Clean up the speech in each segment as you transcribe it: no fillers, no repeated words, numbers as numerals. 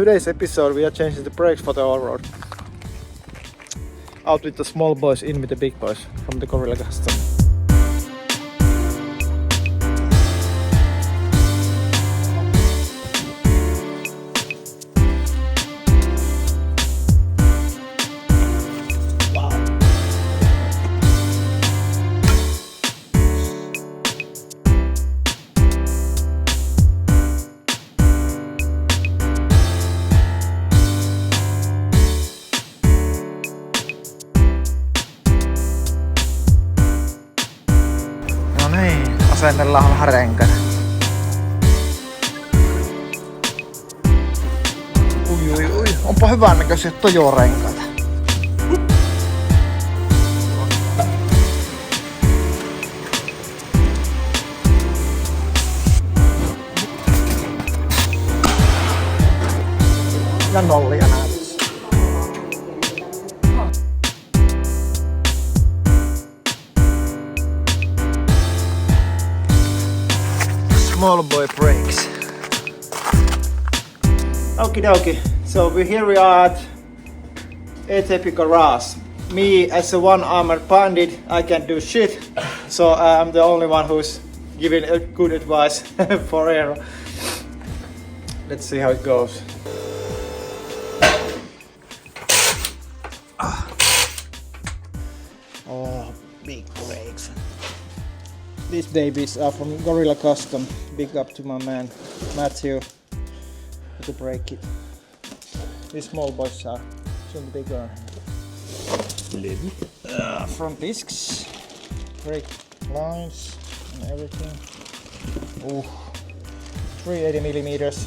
today's episode we are changing the brakes for the all-road. Out with the small boys, in with the big boys from the Gorilla Custom. Asennellaan vähän renkänä. Ui, onpa hyvän näköisiä Tojo-renkaita. Ja nollia näytössä. Small boy brakes. Okie dokie. So here we are at ATP Garage. Me as a one-armed bandit, I can't do shit. So I'm the only one who's giving good advice for Eero. Let's see how it goes. Oh, big brakes. These babies are from Gorilla Custom. Big up to my man Matthew with the brake kit. These small boys are soon bigger. Front discs, brake lines and everything. 380 millimeters.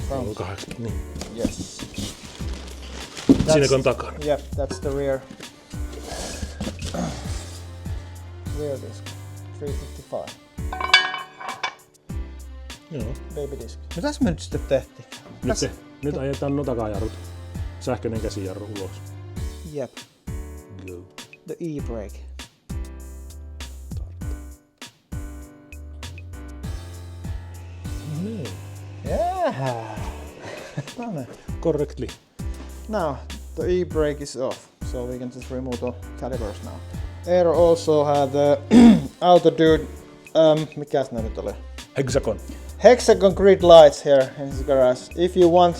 Front. 80, niin. Yes. Siinäkö on takana? Yep, that's the rear disc. 355. Joo. Baby disc. Mitäs me nyt sitten tehtiin? Nyt ajetaan nuo takajarrut. Sähköinen käsijarru ulos. Yep. Go. The e-brake. Yeah. Correctly. Now the e-brake is off, so we can just remove the calipers now. Eero also had the Autodude, mikäs nää nyt oli? Hexagon grid lights here in his garage. If you want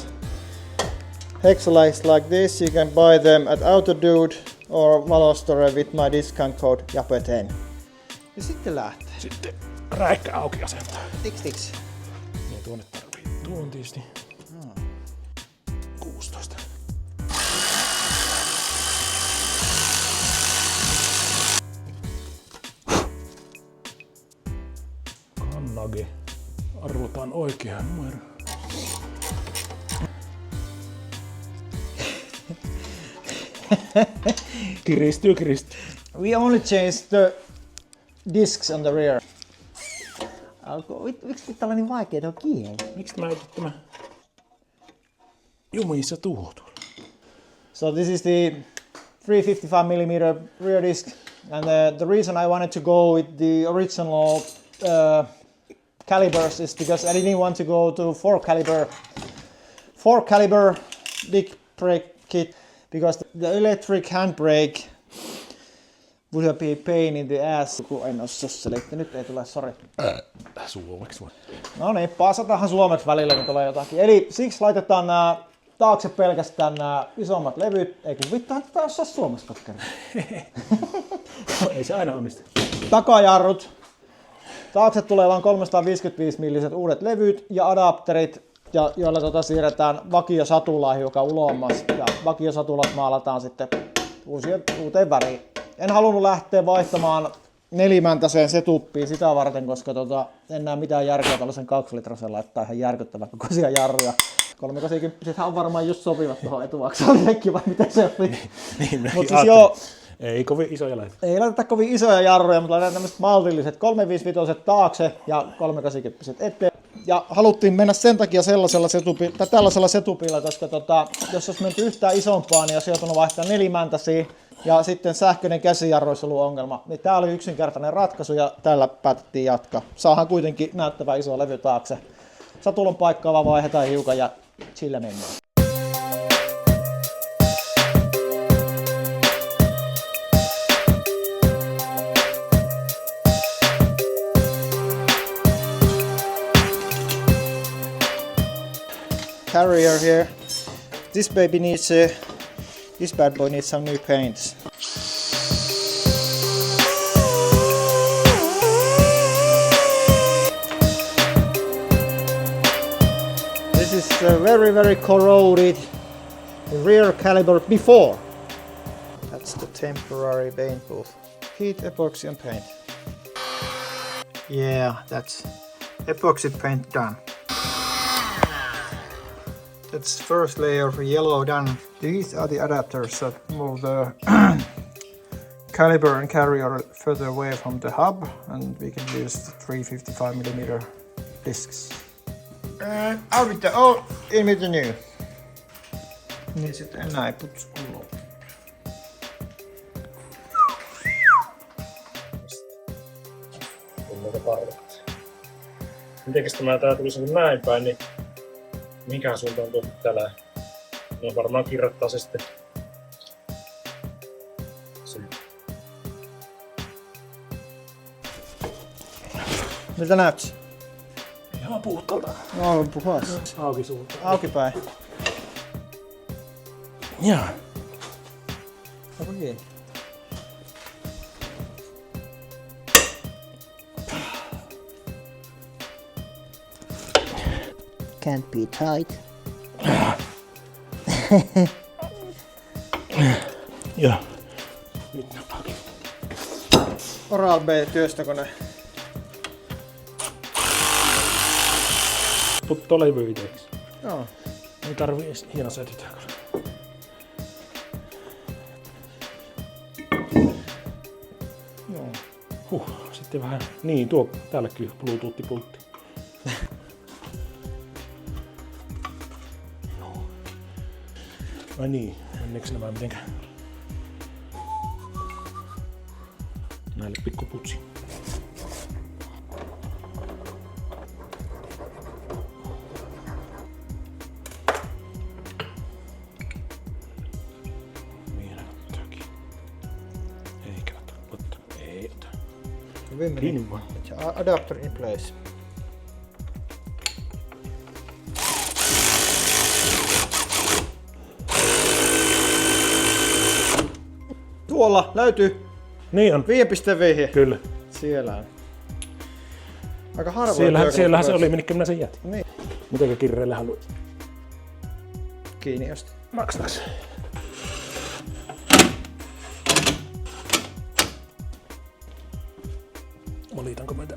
hexa lights like this, you can buy them at Autodude or Valostore with my discount code JAPE10. Ja sitten lähtee. Sitten räikkä auki asentaa. Tiks. Niin tuonne tarvii tuontiisti. 16. Kannage. Arvotaan oikea numero. Kiristyy. We only changed the discs on the rear. Miksi täällä on niin vaikea tuo kieli? Miksi mä etin tämä jumissa tuotu? So this is the 355mm rear disc, and the reason I wanted to go with the original calibers is because I didn't want to go to 4 caliber big brake kit, because the electric handbrake would be a pain in the ass. En osaa selittää, nyt ei tule, sori. Suomeksi vai? No niin, pasatahan suomeksi välillä, kun tulee jotakin. Eli siksi laitetaan nämä taakse pelkästään nämä isommat levyt. Ei kun vittuhan tätä osaa suomeksi katkera. Ei se aina onnistu. Takajarrut. Taakse tulee vain 355 milliset uudet levyt ja adapterit, joilla siirretään vakiosatula hiukan ulommas. Ja vakiosatulat maalataan sitten uuteen väriin. En halunnut lähteä vaihtamaan nelimäntäiseen setuppiin sitä varten, koska en näe mitään järkeä tällaisen 2-litrasella, että ihan järkyttävän kokoisia jarruja. 380 on varmaan just sopivat tuohon etuvaksalillekin, vai mitä se oli? Niin, Mut siis joo, ei kovin isoja laiteta. ei laiteta kovin isoja jarruja, mutta laitetaan tämmöiset maltilliset 355 taakse ja 380 eteen. Ja haluttiin mennä sen takia tällaisella setupilla, koska jos olisi menty yhtään isompaa, niin olisi joutunut vaihtaa nelimäntäisiä ja sitten sähköinen käsijarru olisi ollut ongelma. Niin tämä oli yksinkertainen ratkaisu ja tällä päätettiin jatkaa. Saahan kuitenkin näyttävä iso levy taakse. Satulon paikkaa vaan vaihdetaan hiukan ja Sillä mennään. Carrier here. This baby needs this bad boy needs some new paints. This is very corroded rear caliber before. That's the temporary paint booth. Heat epoxy and paint. Yeah, that's epoxy paint done. That's first layer of yellow done. These are the adapters that move the caliber and carrier further away from the hub, and we can use the 355mm discs. Out with the old, in with the new. Niin sitten enää ei putsu ulos. Mitenkäs tää tulisi näin päin, niin minkään suuntaan tuo täällä? No varmaan kirjoittaa se sitten. Miltä näyttäisi? Ihan puhtaalta. No, puhas. Auki suuntaan. Auki päin. Jaa. Onko kiinni? Can't be tight. Joo. Nyt napaakin. Oral-B työstökone. Putto levyitä, eiks? Joo. Ei tarvii edes hienosätytä. Joo. Sitten vähän. Niin, tuo täälläkin Bluetooth-pultti. Ai niin, menneekö nämä mitenkään? Näille pikkuputsi. Vielä ottaakin. Eikä ota. Ei ota. Kiinni vaan. Adapter in place. Tuolla löytyy Niin on. 5.5. Kyllä. Siellä on. Aika harvoin. Siellähän se oli, minnekä minä sen jätin. Niin. Mitenkä kirreillä haluat? Kiinni josta. Maksataanko? Valitanko meitä?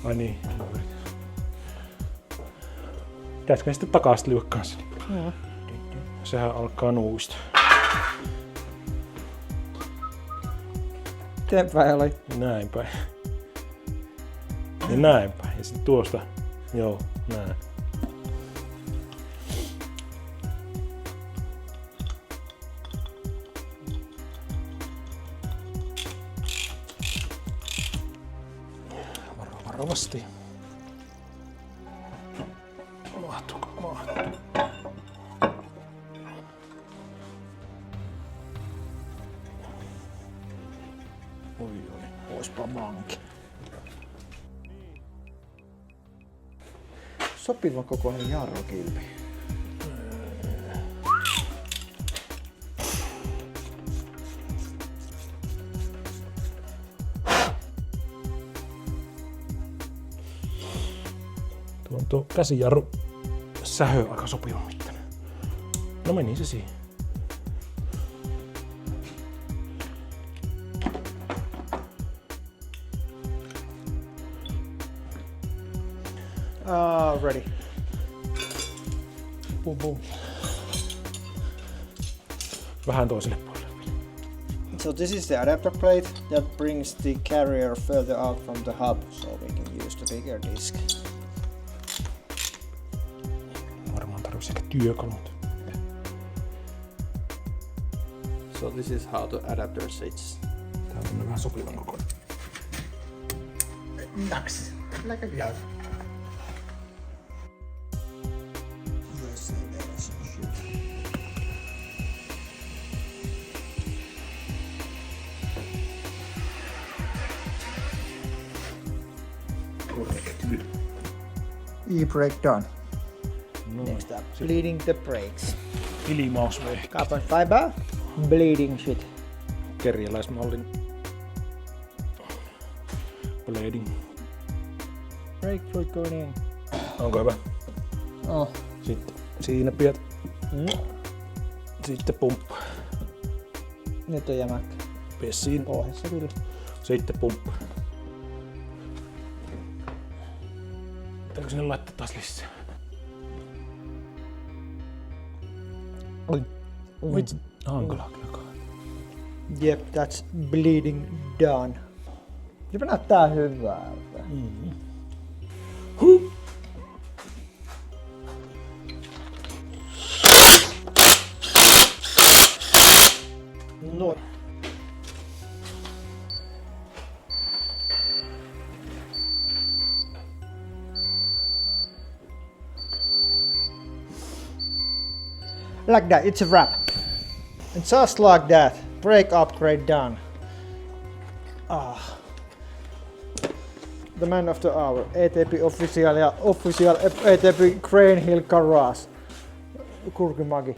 Ai niin. Pitäisikö sitten takaisin lyödä kanssa? Joo. Sehän alkaa nuuista. Miten päin oli? Näin päin. Ja näin päin. Ja sitten tuosta. Joo, näin. Varovasti. Mahtuuko? Mahtuu. Oi, oispa manki. Sopiva kokoinen jarrukilpi. Tuo käsijarru sähö aika sopiva mittainen. No meni se siihen. Ready. Boom, boom. Vähän toiselle puolelle. So this is the adapter plate that brings the carrier further out from the hub, so we can use the bigger disc. Varmaan tarvitsisi ehkä työkalut. So this is how the adapter sits. Tää on vähän sopivan kokoinen. Nice. Like a glove. E-brake done. No. Next up, bleeding the brakes. Ilimausvehke. Carbon fiber, bleeding shit. Kerjäläismallin. Blading. Brake fluid going in. Onko hyvä? Oh. Sitten siinä pidät. Sitten pumppa. Nyt on jämäkkä. Pessiin. Pohjassa kyllä. Sitten pumppa. Pitääkö sinne laittaa taas lisää? Oi. Vitsi. Hankalaa kyllä. Yep, that's bleeding done. Jopa näyttää hyvältä. No. Like that, it's a wrap. And just like that, brake upgrade done. The man of the hour, ATP official ja official ATP Crane Hill Garage. Kurkimagi.